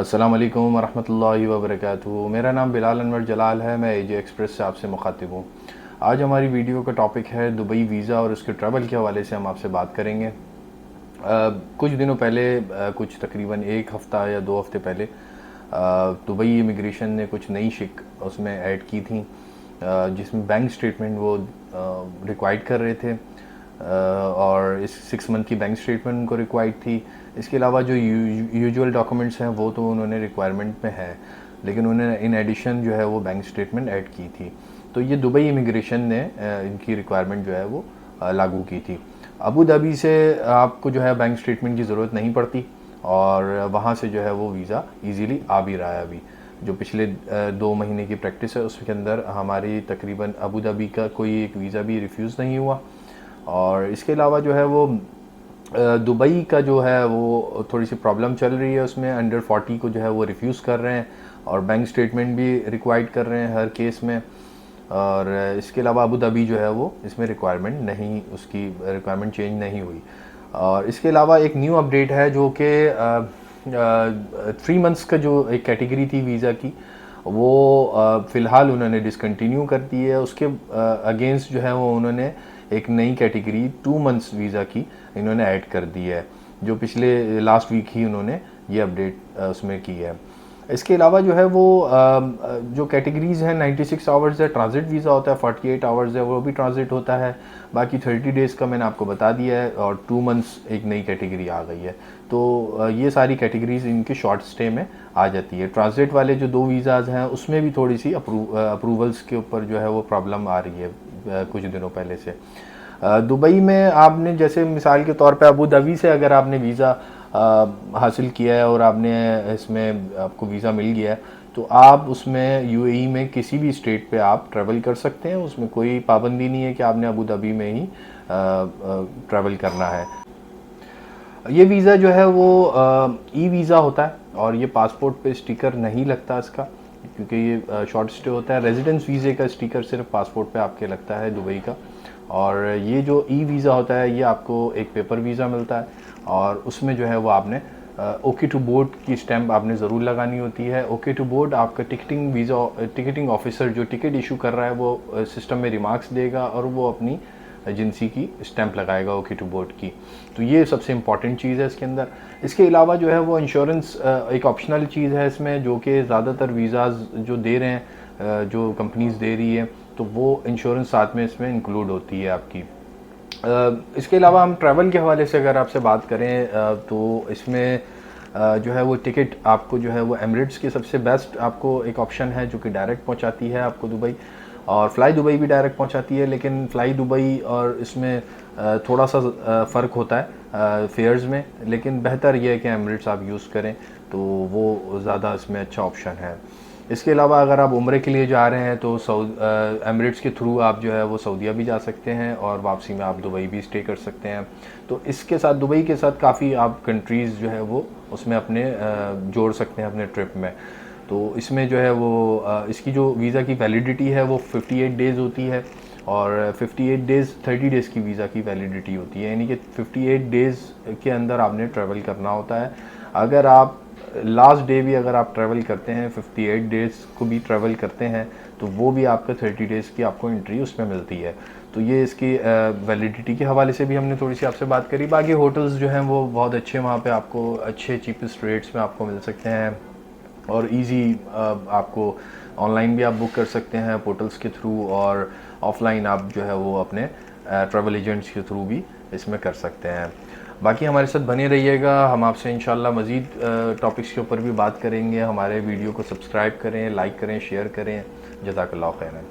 अस्सलाम वालेकुम वरहमतुल्लाहि वबरकातुहू। मेरा नाम बिलाल अनवर जलाल है। मैं एजे एक्सप्रेस से आपसे मुखातिब हूँ। आज हमारी वीडियो का टॉपिक है दुबई वीज़ा और उसके ट्रैवल के हवाले से हम आपसे बात करेंगे। कुछ दिनों पहले कुछ तकरीबन एक हफ़्ता या 2 हफ़्ते पहले दुबई इमिग्रेशन ने कुछ नई शिक उसमें ऐड की थी, जिसमें बैंक स्टेटमेंट वो रिक्वायर्ड कर रहे थे। और इस 6 मंथ की बैंक स्टेटमेंट उनको रिक्वायर्ड थी। इसके अलावा जो यूजुअल डॉक्यूमेंट्स हैं वो तो उन्होंने रिक्वायरमेंट में है, लेकिन उन्होंने इन एडिशन जो है वो बैंक स्टेटमेंट ऐड की थी। तो ये दुबई इमिग्रेशन ने इनकी रिक्वायरमेंट जो है वो लागू की थी। अबू धाबी से आपको जो है बैंक स्टेटमेंट की ज़रूरत नहीं पड़ती और वहाँ से जो है वो वीज़ा इजीली आ भी रहा है। अभी जो पिछले 2 महीने की प्रैक्टिस है उसके अंदर हमारी तकरीबन अबू धाबी का कोई एक वीज़ा भी रिफ्यूज़ नहीं हुआ। और इसके अलावा जो है वो दुबई का जो है वो थोड़ी सी प्रॉब्लम चल रही है, उसमें अंडर 40 को जो है वो रिफ्यूज़ कर रहे हैं और बैंक स्टेटमेंट भी रिक्वायर्ड कर रहे हैं हर केस में। और इसके अलावा अबू धाबी जो है वो इसमें रिक्वायरमेंट नहीं, उसकी रिक्वायरमेंट चेंज नहीं हुई। और इसके अलावा एक न्यू अपडेट है जो कि 3 मंथ्स का जो एक कैटेगरी थी वीज़ा की वो फ़िलहाल उन्होंने डिसकंटिन्यू कर दी है। उसके अगेंस्ट जो है वो उन्होंने एक नई कैटेगरी 2 मंथ्स वीज़ा की इन्होंने ऐड कर दी है, जो पिछले लास्ट वीक ही उन्होंने ये अपडेट उसमें की है। इसके अलावा जो है वो जो कैटेगरीज़ हैं 96 आवर्स है ट्रांजिट वीज़ा होता है, 48 आवर्स है वो भी ट्रांजिट होता है, बाकी 30 डेज़ का मैंने आपको बता दिया है, और 2 मंथ्स एक नई कैटेगरी आ गई है। तो ये सारी कैटेगरीज़ इनके शॉर्ट स्टे में आ जाती है। ट्रांजिट वाले जो 2 वीज़ाज़ हैं उसमें भी थोड़ी सी अप्रूवल्स के ऊपर जो है वो प्रॉब्लम आ रही है कुछ दिनों पहले से। दुबई में आपने जैसे मिसाल के तौर पे अबू धाबी से अगर आपने वीज़ा हासिल किया है और आपने इसमें आपको वीज़ा मिल गया है तो आप उसमें यूएई में किसी भी स्टेट पे आप ट्रैवल कर सकते हैं। उसमें कोई पाबंदी नहीं है कि आपने अबू धाबी में ही ट्रैवल करना है। ये वीज़ा जो है वो ई वीज़ा होता है और ये पासपोर्ट पे स्टिकर नहीं लगता इसका, क्योंकि ये शॉर्ट स्टे होता है। रेजिडेंस वीज़े का स्टिकर सिर्फ पासपोर्ट पे आपके लगता है दुबई का। और ये जो ई वीज़ा होता है ये आपको एक पेपर वीज़ा मिलता है और उसमें जो है वो आपने ओके टू बोर्ड की स्टैंप आपने ज़रूर लगानी होती है। ओके टू बोर्ड आपका टिकटिंग ऑफिसर जो टिकट इशू कर रहा है वो सिस्टम में रिमार्क्स देगा और वो अपनी एजेंसी की स्टैंप लगाएगा ओके टू बोर्ड की। तो ये सबसे इम्पॉर्टेंट चीज़ है इसके अंदर। इसके अलावा जो है वो इंश्योरेंस एक ऑप्शनल चीज़ है इसमें, जो कि ज़्यादातर वीज़ाज़ जो दे रहे हैं जो कंपनीज़ दे रही है तो वो इंश्योरेंस साथ में इसमें इंक्लूड होती है आपकी। इसके अलावा हम ट्रैवल के हवाले से अगर आपसे बात करें तो इसमें जो है वो टिकट आपको जो है वो एमिरेट्स की सबसे बेस्ट आपको एक ऑप्शन है जो कि डायरेक्ट पहुंचाती है आपको दुबई, और फ्लाई दुबई भी डायरेक्ट पहुंचाती है। लेकिन फ्लाई दुबई और इसमें थोड़ा सा फ़र्क होता है फेयर्स में, लेकिन बेहतर ये है कि एमिरेट्स आप यूज़ करें तो वो ज़्यादा इसमें अच्छा ऑप्शन है। इसके अलावा अगर आप उम्रे के लिए जा रहे हैं तो एमिरेट्स के थ्रू आप जो है वो सऊदीया भी जा सकते हैं और वापसी में आप दुबई भी स्टे कर सकते हैं। तो इसके साथ दुबई के साथ काफ़ी आप कंट्रीज़ जो है वो उसमें अपने जोड़ सकते हैं अपने ट्रिप में। तो इसमें जो है वो इसकी जो वीज़ा की वैलिडिटी है वो 58 डेज़ होती है और 58 डेज़ 30 डेज़ की वीज़ा की वैलिडिटी होती है, यानी कि 58 डेज़ के अंदर आपने ट्रैवल करना होता है। अगर आप लास्ट डे भी अगर आप ट्रैवल करते हैं 58 डेज़ को भी ट्रैवल करते हैं तो वो भी आपका 30 डेज़ की आपको एंट्री उसमें मिलती है। तो ये इसकी वैलिडिटी के हवाले से भी हमने थोड़ी सी आपसे बात करी। बाकी होटल्स जो हैं वो बहुत अच्छे वहाँ पे आपको अच्छे चीपेस्ट रेट्स में आपको मिल सकते हैं और इजी आपको ऑनलाइन भी आप बुक कर सकते हैं पोर्टल्स के थ्रू, और ऑफलाइन आप जो है वो अपने ट्रैवल एजेंट्स के थ्रू भी इसमें कर सकते हैं। बाकी हमारे साथ बने रहिएगा, हम आपसे इंशाल्लाह मज़ीद टॉपिक्स के ऊपर भी बात करेंगे। हमारे वीडियो को सब्सक्राइब करें, लाइक करें, शेयर करें। जज़ाकल्लाह खैरन।